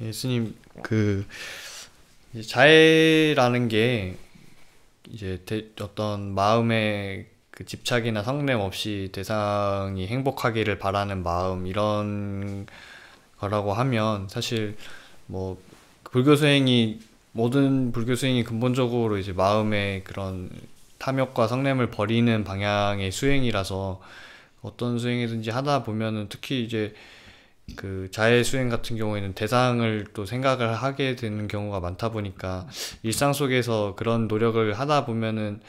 예수님, 이제 자애라는 게 이제 어떤 마음의 그 집착이나 성냄 없이 대상이 행복하기를 바라는 마음, 이런 거라고 하면 사실 뭐 불교 수행이 모든 불교 수행이 근본적으로 이제 마음의 그런 탐욕과 성냄을 버리는 방향의 수행이라서 어떤 수행이든지 하다 보면은 특히 이제 그 자해 수행 같은 경우에는 대상을 또 생각을 하게 되는 경우가 많다 보니까 일상 속에서 그런 노력을 하다 보면은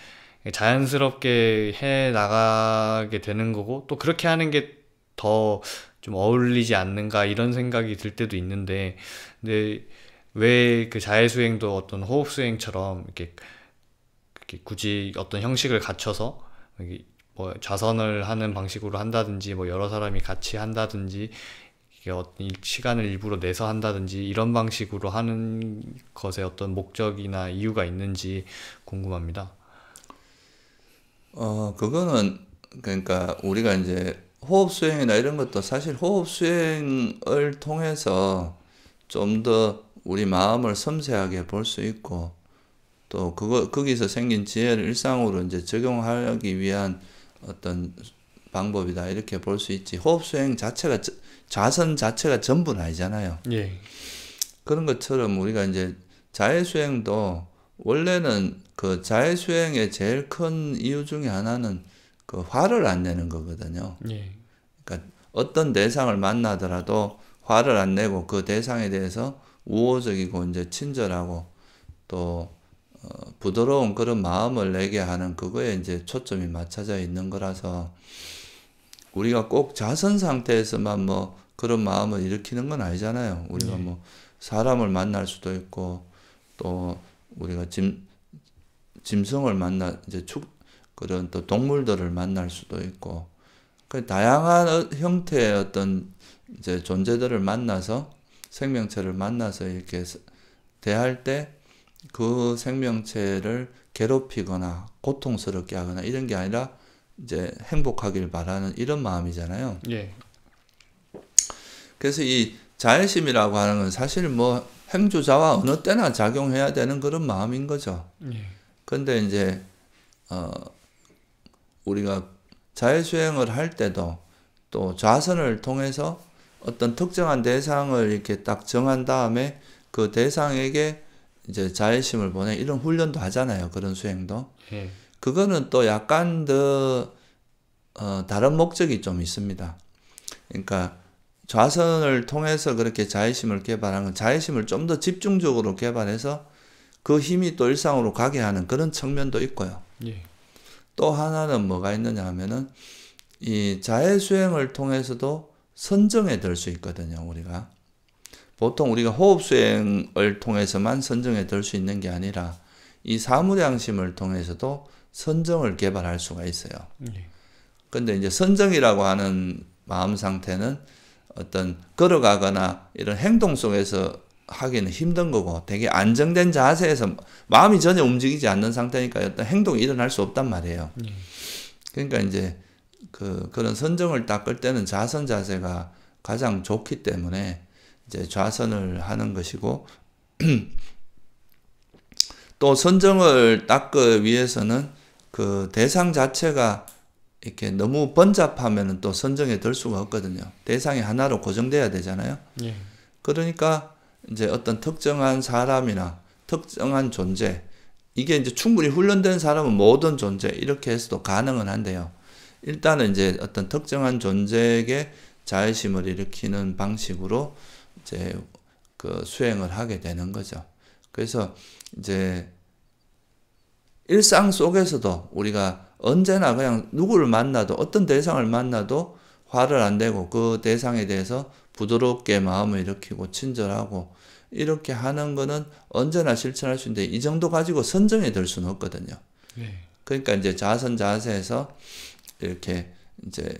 자연스럽게 해 나가게 되는 거고, 또 그렇게 하는 게 더 좀 어울리지 않는가 이런 생각이 들 때도 있는데, 근데 왜 그 자해 수행도 어떤 호흡 수행처럼 이렇게 굳이 어떤 형식을 갖춰서 여기 뭐 좌선을 하는 방식으로 한다든지 뭐 여러 사람이 같이 한다든지 이게 어떤 시간을 일부러 내서 한다든지 이런 방식으로 하는 것에 어떤 목적이나 이유가 있는지 궁금합니다. 그거는, 그러니까 우리가 이제 호흡 수행이나 이런 것도 사실 호흡 수행을 통해서 좀 더 우리 마음을 섬세하게 볼 수 있고, 또 거기서 생긴 지혜를 일상으로 이제 적용하기 위한 어떤 방법이다, 이렇게 볼 수 있지. 호흡 수행 자체가, 좌선 자체가 전부는 아니잖아요. 예, 그런 것처럼 우리가 이제 자해 수행도 원래는 그 자해 수행의 제일 큰 이유 중에 하나는 그 화를 안 내는 거거든요. 예, 그러니까 어떤 대상을 만나더라도 화를 안 내고 그 대상에 대해서 우호적이고 이제 친절하고 또 부드러운 그런 마음을 내게 하는 그거에 이제 초점이 맞춰져 있는 거라서, 우리가 꼭 자선 상태에서만 뭐 그런 마음을 일으키는 건 아니잖아요. 우리가 예, 뭐 사람을 만날 수도 있고, 또 우리가 짐승을 이제 그런 또 동물들을 만날 수도 있고, 그 다양한 형태의 어떤 이제 존재들을 만나서, 생명체를 만나서 이렇게 대할 때 그 생명체를 괴롭히거나 고통스럽게 하거나 이런 게 아니라 이제 행복하길 바라는 이런 마음이잖아요. 예, 그래서 이 자애심이라고 하는 건 사실 뭐 행주자와 어느 때나 작용해야 되는 그런 마음인 거죠. 예, 근데 이제 어 우리가 자해수행을 할 때도 또 좌선을 통해서 어떤 특정한 대상을 이렇게 딱 정한 다음에 그 대상에게 이제 자애심을 보내, 이런 훈련도 하잖아요. 그런 수행도. 예, 그거는 또 약간 더 다른 목적이 좀 있습니다. 그러니까 좌선을 통해서 그렇게 자애심을 개발하는 건, 자애심을 좀 더 집중적으로 개발해서 그 힘이 또 일상으로 가게 하는 그런 측면도 있고요. 예, 또 하나는 뭐가 있느냐 하면은 이 자해 수행을 통해서도 선정에 들 수 있거든요, 우리가. 보통 우리가 호흡 수행을 통해서만 선정에 들 수 있는 게 아니라 이 사무량심을 통해서도 선정을 개발할 수가 있어요. 예, 근데 이제 선정이라고 하는 마음 상태는 어떤 걸어가거나 이런 행동 속에서 하기는 힘든 거고, 되게 안정된 자세에서 마음이 전혀 움직이지 않는 상태니까 어떤 행동이 일어날 수 없단 말이에요. 예, 그러니까 이제 그런 선정을 닦을 때는 좌선 자세가 가장 좋기 때문에 이제 좌선을 하는 것이고, 또 선정을 닦기 위해서는 그 대상 자체가 이렇게 너무 번잡하면 또 선정에 들 수가 없거든요. 대상이 하나로 고정돼야 되잖아요. 예, 그러니까 이제 어떤 특정한 사람이나 특정한 존재, 이게 이제 충분히 훈련된 사람은 모든 존재 이렇게 해서도 가능은 한데요. 일단은 이제 어떤 특정한 존재에게 자애심을 일으키는 방식으로 이제 그 수행을 하게 되는 거죠. 그래서 이제 일상 속에서도 우리가 언제나 그냥 누구를 만나도, 어떤 대상을 만나도 화를 안 내고 그 대상에 대해서 부드럽게 마음을 일으키고 친절하고 이렇게 하는 거는 언제나 실천할 수 있는데, 이 정도 가지고 선정에 들 수는 없거든요. 예, 그러니까 이제 자선 자세에서 이렇게 이제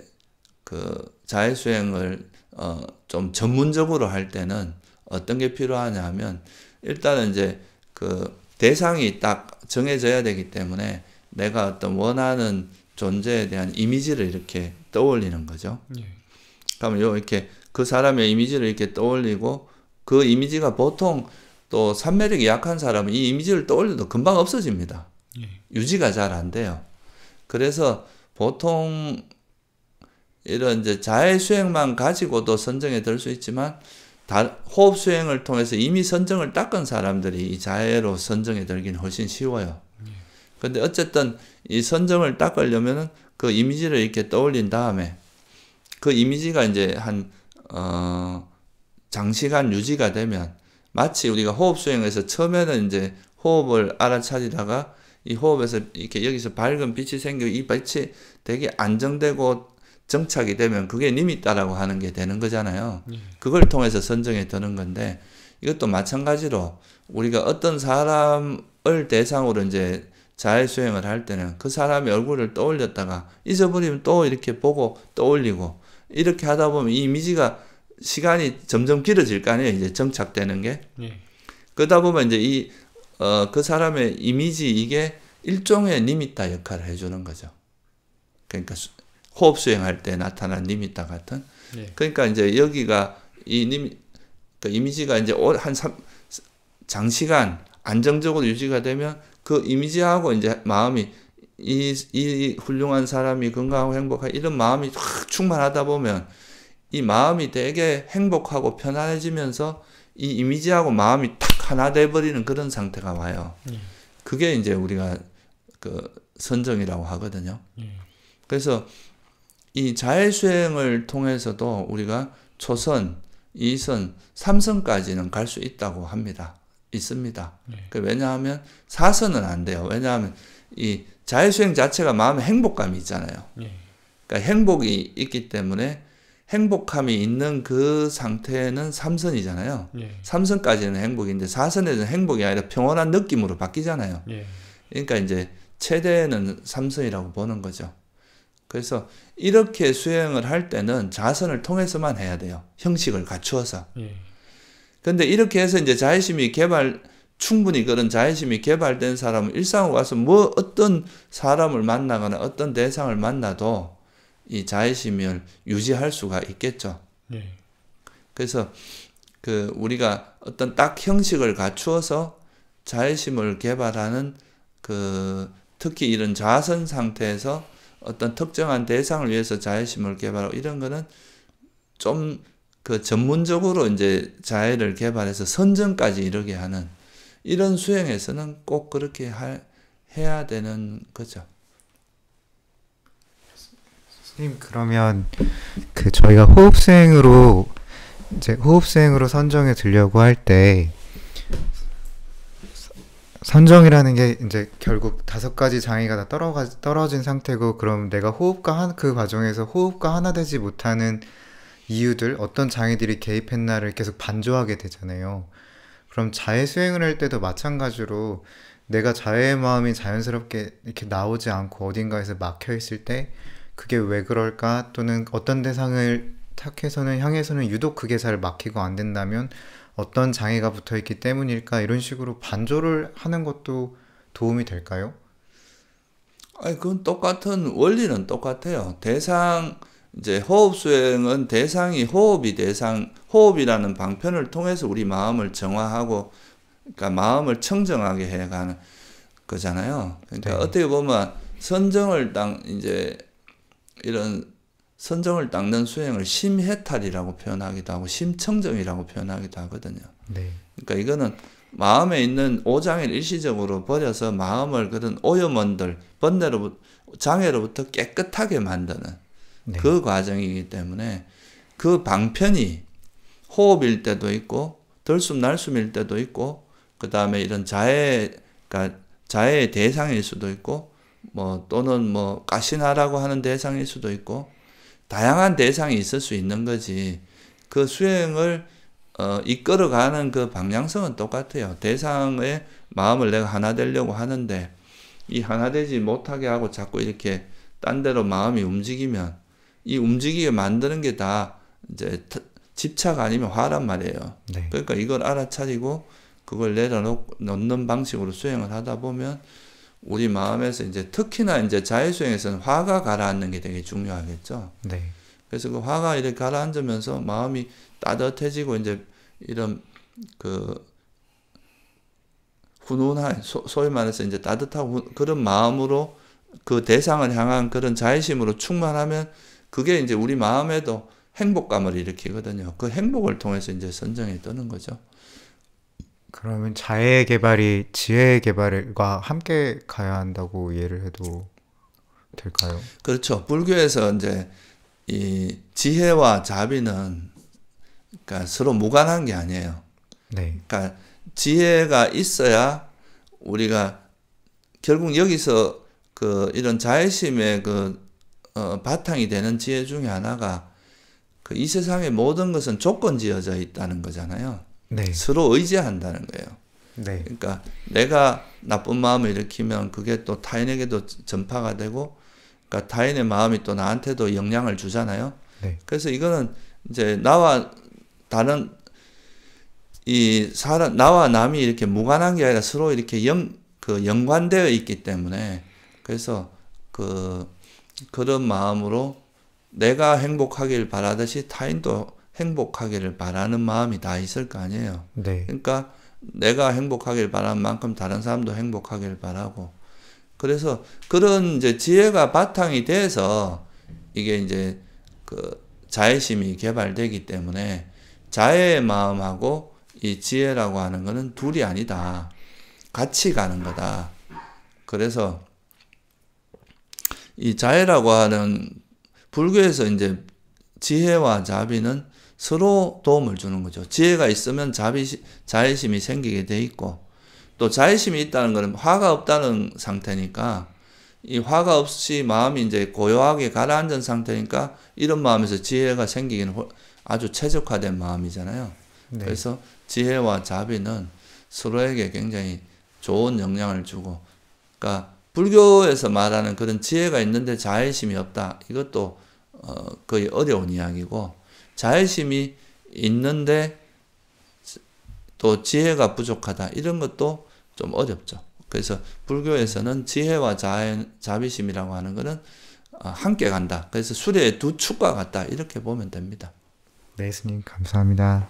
그 자해 수행을 좀 전문적으로 할 때는 어떤 게 필요하냐 하면, 일단은 이제 그 대상이 딱 정해져야 되기 때문에 내가 어떤 원하는 존재에 대한 이미지를 이렇게 떠올리는 거죠. 예, 그러면 이렇게 그 사람의 이미지를 이렇게 떠올리고 그 이미지가 보통 또 산매력이 약한 사람은 이 이미지를 떠올려도 금방 없어집니다. 유지가 잘 안 돼요. 그래서 보통 이런 이제 자해 수행만 가지고도 선정에 들 수 있지만 호흡 수행을 통해서 이미 선정을 닦은 사람들이 이 자해로 선정에 들기는 훨씬 쉬워요. 근데 어쨌든 이 선정을 닦으려면은 그 이미지를 이렇게 떠올린 다음에 그 이미지가 이제 장시간 유지가 되면 마치 우리가 호흡 수행에서 처음에는 이제 호흡을 알아차리다가 이 호흡에서 이렇게 여기서 밝은 빛이 생기고 이 빛이 되게 안정되고 정착이 되면 그게 니미따라고 하는 게 되는 거잖아요. 그걸 통해서 선정에 드는 건데 이것도 마찬가지로 우리가 어떤 사람을 대상으로 이제 자해 수행을 할 때는 그 사람의 얼굴을 떠올렸다가 잊어버리면 또 이렇게 보고 떠올리고 이렇게 하다 보면 이 이미지가 시간이 점점 길어질 거 아니에요. 이제 정착되는 게. 그러다 보면 이제 그 사람의 이미지 이게 일종의 니미따 역할을 해주는 거죠. 그러니까 호흡 수행할 때 나타난 니미따 같은. 그러니까 이제 여기가 그 이미지가 이제 장시간 안정적으로 유지가 되면 그 이미지하고 이제 마음이 이 훌륭한 사람이 건강하고 행복하고 이런 마음이 확 충만하다 보면 이 마음이 되게 행복하고 편안해지면서 이 이미지하고 마음이 탁 하나 돼버리는 그런 상태가 와요. 그게 이제 우리가 그 선정이라고 하거든요. 그래서 이 자해 수행을 통해서도 우리가 초선, 2선, 3선까지는 갈 수 있다고 합니다. 있습니다. 왜냐하면 4선은 안 돼요. 왜냐하면 이 자해 수행 자체가 마음에 행복감이 있잖아요. 그러니까 행복이 있기 때문에 행복함이 있는 그 상태는 3선이잖아요. 3선까지는 행복인데 4선에는 행복이 아니라 평온한 느낌으로 바뀌잖아요. 그러니까 이제 최대는 3선이라고 보는 거죠. 그래서 이렇게 수행을 할 때는 자선을 통해서만 해야 돼요. 형식을 갖추어서. 근데 이렇게 해서 이제 자애심이 충분히 그런 자애심이 개발된 사람은 일상으로 와서 어떤 사람을 만나거나 어떤 대상을 만나도 이 자애심을 유지할 수가 있겠죠. 그래서 우리가 어떤 딱 형식을 갖추어서 자애심을 개발하는 특히 이런 자선 상태에서 어떤 특정한 대상을 위해서 자애심을 개발하고 이런 거는 좀 전문적으로 이제 자애를 개발해서 선정까지 이르게 하는 이런 수행에서는 꼭 그렇게 해야 되는 거죠. 선생님, 그러면 저희가 호흡 수행으로 선정에 들려고 할 때 선정이라는 게 이제 결국 5가지 장애가 다 떨어진 상태고, 그럼 내가 그 과정에서 호흡과 하나 되지 못하는 이유들, 어떤 장애들이 개입했나를 계속 반조하게 되잖아요. 그럼 자해 수행을 할 때도 마찬가지로 내가 자해의 마음이 자연스럽게 이렇게 나오지 않고 어딘가에서 막혀 있을 때 그게 왜 그럴까, 또는 어떤 대상을 향해서는 유독 그게 잘 막히고 안 된다면 어떤 장애가 붙어 있기 때문일까, 이런 식으로 반조를 하는 것도 도움이 될까요? 아니, 그건 원리는 똑같아요. 이제 호흡 수행은 호흡이라는 방편을 통해서 우리 마음을 정화하고, 그러니까 마음을 청정하게 해가는 거잖아요. 그러니까 네. 어떻게 보면 선정을 닦는 수행을 심해탈이라고 표현하기도 하고 심청정이라고 표현하기도 하거든요. 네. 그러니까 이거는 마음에 있는 오장애를 일시적으로 버려서 마음을 그런 오염원들, 장애로부터 깨끗하게 만드는 네. 그 과정이기 때문에 그 방편이 호흡일 때도 있고 들숨 날숨일 때도 있고, 그 다음에 이런 자해의 대상일 수도 있고, 또는 가시나라고 하는 대상일 수도 있고, 다양한 대상이 있을 수 있는 거지. 그 수행을 이끌어가는 그 방향성은 똑같아요. 대상의 마음을 내가 하나 되려고 하는데 이 하나 되지 못하게 하고 자꾸 이렇게 딴 데로 마음이 움직이면 이 움직이게 만드는 게 다 이제 집착 아니면 화란 말이에요. 네. 그러니까 이걸 알아차리고 그걸 내려놓는 방식으로 수행을 하다 보면 우리 마음에서 이제 특히나 이제 자해 수행에서는 화가 가라앉는 게 되게 중요하겠죠. 네. 그래서 그 화가 이렇게 가라앉으면서 마음이 따뜻해지고 이제 이런 그 훈훈한 소위 말해서 이제 따뜻하고 그런 마음으로 그 대상을 향한 그런 자애심으로 충만하면 그게 이제 우리 마음에도 행복감을 일으키거든요. 그 행복을 통해서 이제 선정이 뜨는 거죠. 그러면 자의 개발이 지혜의 개발과 함께 가야 한다고 이해를 해도 될까요? 그렇죠. 불교에서 이제 이 지혜와 자비는 그러니까 서로 무관한 게 아니에요. 네. 그러니까 지혜가 있어야 우리가 결국 여기서 그 이런 자애심의 그 바탕이 되는 지혜 중에 하나가 그 이 세상의 모든 것은 조건지어져 있다는 거잖아요. 네. 서로 의지한다는 거예요. 네. 그러니까 내가 나쁜 마음을 일으키면 그게 또 타인에게도 전파가 되고, 그러니까 타인의 마음이 또 나한테도 영향을 주잖아요. 네. 그래서 이거는 이제 나와 다른 나와 남이 이렇게 무관한 게 아니라 서로 이렇게 연관되어 있기 때문에, 그래서 그런 마음으로 내가 행복하길 바라듯이 타인도 행복하기를 바라는 마음이 다 있을 거 아니에요. 네. 그러니까 내가 행복하길 바라는 만큼 다른 사람도 행복하길 바라고, 그래서 그런 이제 지혜가 바탕이 돼서 이게 이제 그 자애심이 개발되기 때문에 자애의 마음하고 이 지혜라고 하는 거는 둘이 아니다. 같이 가는 거다. 그래서 이 자애라고 하는 불교에서 이제 지혜와 자비는 서로 도움을 주는 거죠. 지혜가 있으면 자애심이 생기게 돼 있고, 또 자애심이 있다는 것은 화가 없다는 상태니까, 이 화가 없이 마음이 이제 고요하게 가라앉은 상태니까 이런 마음에서 지혜가 생기기는 아주 최적화된 마음이잖아요. 네. 그래서 지혜와 자비는 서로에게 굉장히 좋은 영향을 주고, 그러니까 불교에서 말하는 그런 지혜가 있는데 자애심이 없다, 이것도 거의 어려운 이야기고, 자애심이 있는데 또 지혜가 부족하다, 이런 것도 좀 어렵죠. 그래서 불교에서는 지혜와 자비심이라고 하는 것은 함께 간다. 그래서 수레의 두 축과 같다, 이렇게 보면 됩니다. 네, 스님 감사합니다.